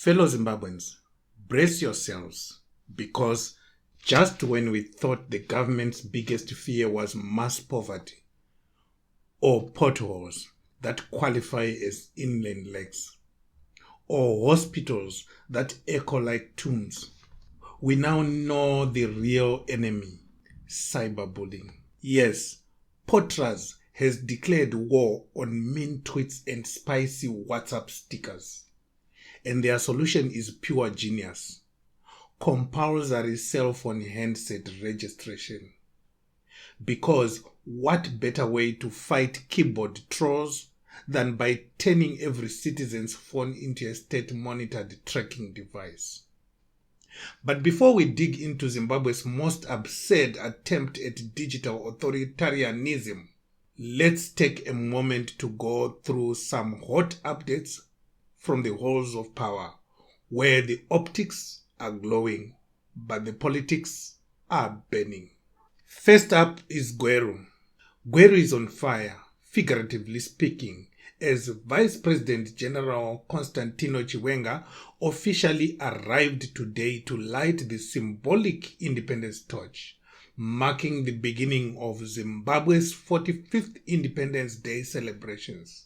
Fellow Zimbabweans, brace yourselves, because just when we thought the government's biggest fear was mass poverty or potholes that qualify as inland lakes, or hospitals that echo like tombs, we now know the real enemy: cyberbullying. Yes, Potras has declared war on mean tweets and spicy WhatsApp stickers. And their solution is pure genius: compulsory cell phone handset registration. Because what better way to fight keyboard trolls than by turning every citizen's phone into a state-monitored tracking device? But before we dig into Zimbabwe's most absurd attempt at digital authoritarianism, let's take a moment to go through some hot updates from the halls of power, where the optics are glowing, but the politics are burning. First up is Gweru. Gweru is on fire, figuratively speaking, as Vice President General Constantino Chiwenga officially arrived today to light the symbolic independence torch, marking the beginning of Zimbabwe's 45th Independence Day celebrations.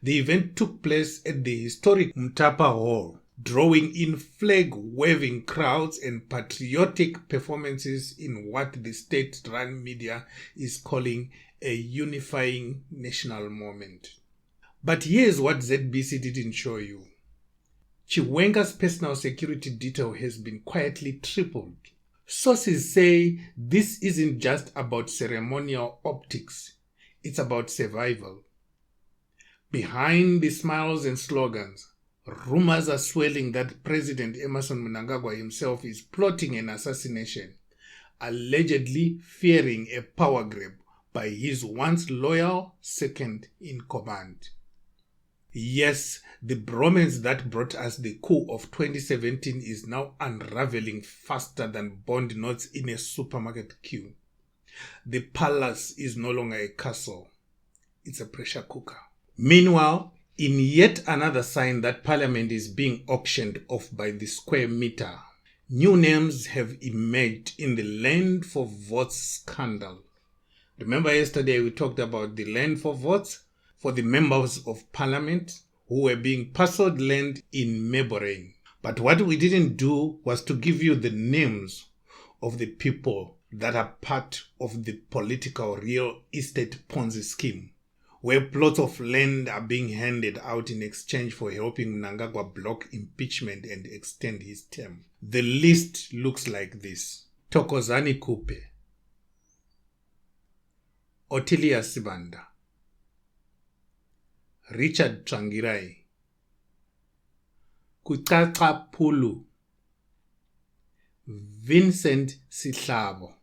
The event took place at the historic Mtapa Hall, drawing in flag-waving crowds and patriotic performances in what the state-run media is calling a unifying national moment. But here's what ZBC didn't show you. Chiwenga's personal security detail has been quietly tripled. Sources say this isn't just about ceremonial optics, it's about survival. Behind the smiles and slogans, rumors are swelling that President Emmerson Mnangagwa himself is plotting an assassination, allegedly fearing a power grab by his once loyal second in command. Yes, the bromance that brought us the coup of 2017 is now unraveling faster than bond notes in a supermarket queue. The palace is no longer a castle, it's a pressure cooker. Meanwhile, in yet another sign that Parliament is being auctioned off by the square meter, new names have emerged in the Land for Votes scandal. Remember yesterday we talked about the Land for Votes for the members of Parliament who were being parceled land in Meborane. But what we didn't do was to give you the names of the people that are part of the political real estate Ponzi scheme, where plots of land are being handed out in exchange for helping Mnangagwa block impeachment and extend his term. The list looks like this: Thokozani Kupe, Otilia Sibanda, Richard Trangirai, Kuchacha Pulu, Vincent Sihlabo,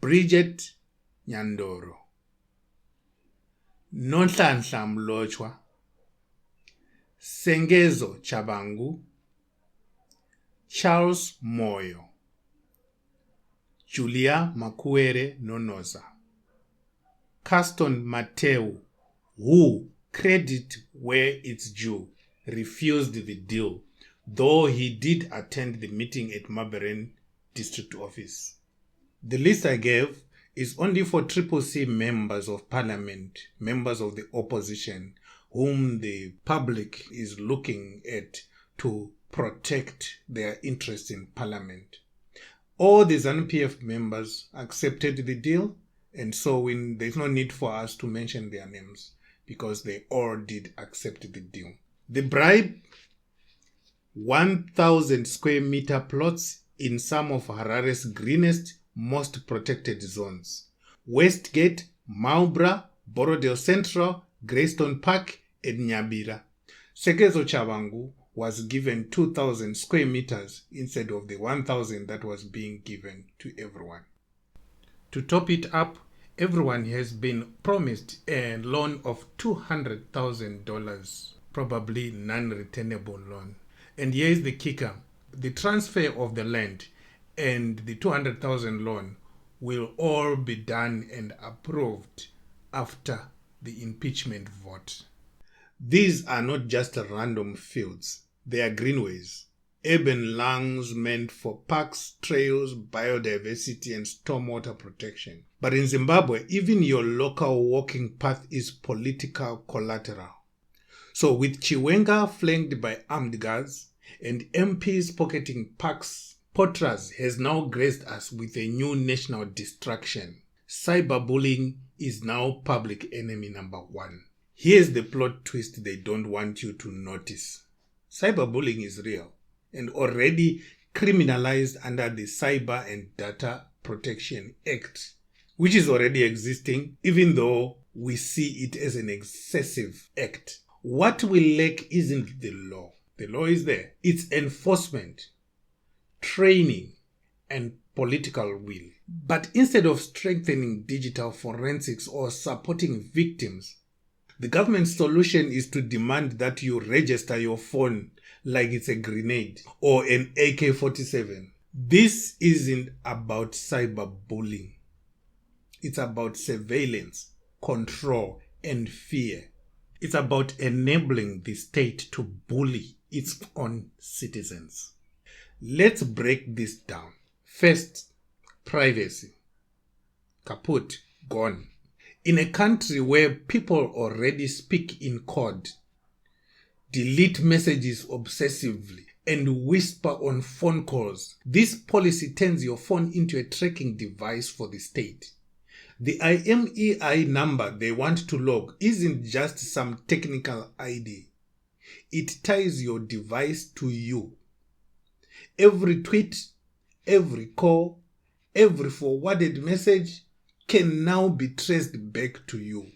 Bridget Nyandoro, Nonhlanhla Mlotshwa, Sengezo Chabangu, Charles Moyo, Julia Makuere Nonoza, Caston Mateu, who, credit where it's due, refused the deal, though he did attend the meeting at Meborane District Office. The list I gave is only for CCC members of Parliament, members of the opposition, whom the public is looking at to protect their interests in Parliament. All the ZANU-PF members accepted the deal, and so there's no need for us to mention their names because they all did accept the deal. The bribe: 1,000 square meter plots in some of Harare's greenest, most protected zones: Westgate, Maubra, Borodale Central, Greystone Park, and Nyabira. Sekezo Chabangu was given 2,000 square meters instead of the 1,000 that was being given to everyone. To top it up, everyone has been promised a loan of $200,000, probably non-returnable loan. And here's the kicker: the transfer of the land and the 200,000 loan will all be done and approved after the impeachment vote. These are not just random fields, they are greenways, urban lungs meant for parks, trails, biodiversity, and stormwater protection. But in Zimbabwe, even your local walking path is political collateral. So with Chiwenga flanked by armed guards and MPs pocketing parks, Potras has now graced us with a new national distraction. Cyberbullying is now public enemy number 1. Here's the plot twist they don't want you to notice. Cyberbullying is real and already criminalized under the Cyber and Data Protection Act, which is already existing, even though we see it as an excessive act. What we lack isn't the law. The law is there. It's enforcement, training, and political will. But instead of strengthening digital forensics or supporting victims, the government's solution is to demand that you register your phone like it's a grenade or an AK-47. This isn't about cyberbullying. It's about surveillance, control, and fear. It's about enabling the state to bully its own citizens. Let's break this down. First, privacy. Kaput, gone. In a country where people already speak in code, delete messages obsessively, and whisper on phone calls, this policy turns your phone into a tracking device for the state. The IMEI number they want to log isn't just some technical ID. It ties your device to you. Every tweet, every call, every forwarded message can now be traced back to you.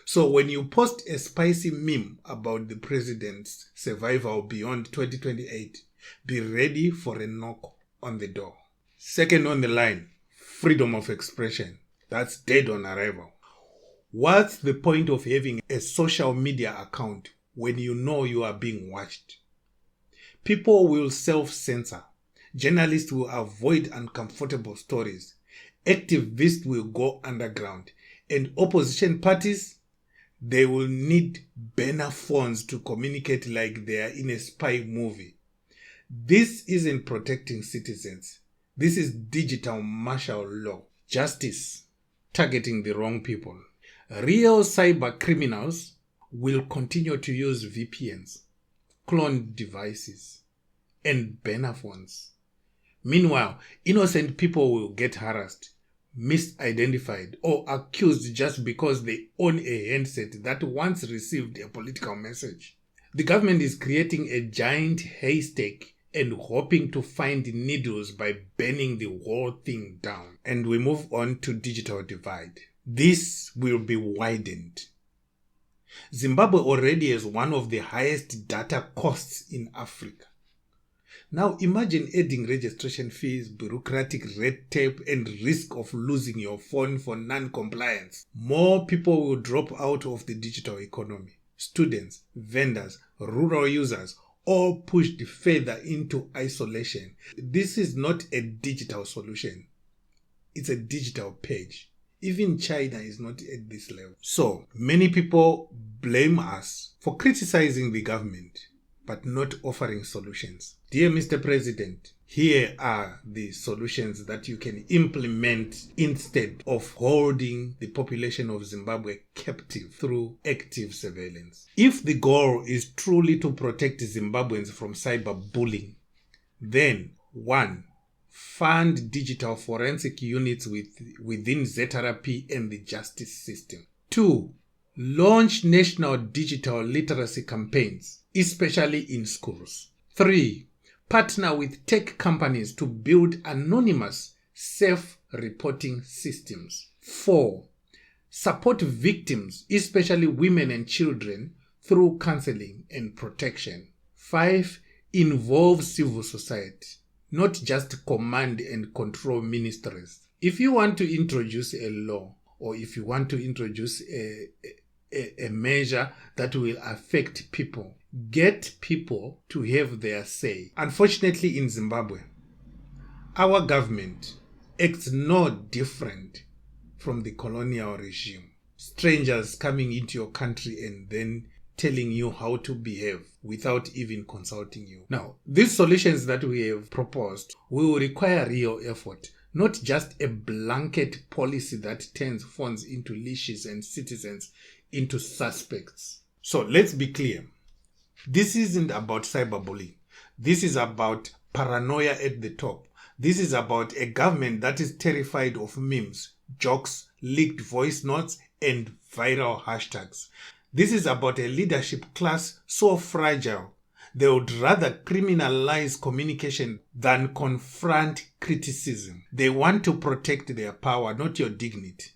So when you post a spicy meme about the president's survival beyond 2028, be ready for a knock on the door. Second on the line, freedom of expression. That's dead on arrival. What's the point of having a social media account when you know you are being watched? People will self-censor. Journalists will avoid uncomfortable stories. Activists will go underground. And opposition parties, they will need banner phones to communicate like they are in a spy movie. This isn't protecting citizens. This is digital martial law. Justice targeting the wrong people. Real cyber criminals will continue to use VPNs, cloned devices, and banner phones. Meanwhile, innocent people will get harassed, misidentified, or accused just because they own a handset that once received a political message. The government is creating a giant haystack and hoping to find needles by burning the whole thing down. And we move on to digital divide. This will be widened. Zimbabwe already has one of the highest data costs in Africa. Now imagine adding registration fees, bureaucratic red tape, and risk of losing your phone for non-compliance. More people will drop out of the digital economy. Students, vendors, rural users, all pushed further into isolation. This is not a digital solution. It's a digital page. Even China is not at this level. So, many people blame us for criticizing the government, but not offering solutions. Dear Mr. President, here are the solutions that you can implement instead of holding the population of Zimbabwe captive through active surveillance. If the goal is truly to protect Zimbabweans from cyberbullying, then 1. Fund digital forensic units within ZRP and the justice system. 2. Launch national digital literacy campaigns, especially in schools. 3. Partner with tech companies to build anonymous self-reporting systems. 4. Support victims, especially women and children, through counseling and protection. 5. Involve civil society, not just command and control ministries. If you want to introduce a law, or if you want to introduce a measure that will affect people, get people to have their say. Unfortunately, in Zimbabwe, our government acts no different from the colonial regime. Strangers coming into your country and then telling you how to behave without even consulting you. Now, these solutions that we have proposed will require real effort, not just a blanket policy that turns phones into leashes and citizens into suspects. So let's be clear. This isn't about cyberbullying. This is about paranoia at the top. This is about a government that is terrified of memes, jokes, leaked voice notes, and viral hashtags. This is about a leadership class so fragile, they would rather criminalize communication than confront criticism. They want to protect their power, not your dignity.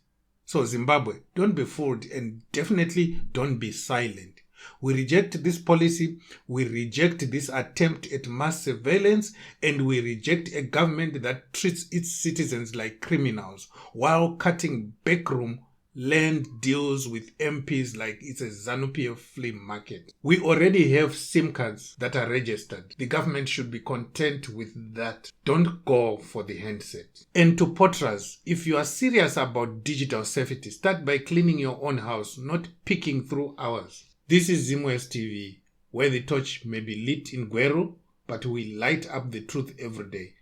So Zimbabwe, don't be fooled, and definitely don't be silent. We reject this policy, we reject this attempt at mass surveillance, and we reject a government that treats its citizens like criminals while cutting backroom land deals with MPs like it's a ZANU-PF flea market. We already have SIM cards that are registered. The government should be content with that. Don't go for the handset. And to Potras, if you are serious about digital safety, start by cleaning your own house, not picking through ours. This is Zimwaves TV, where the torch may be lit in Gweru, but we light up the truth every day.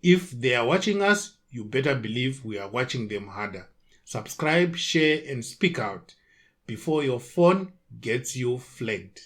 If they are watching us, you better believe we are watching them harder. Subscribe, share, and speak out before your phone gets you flagged.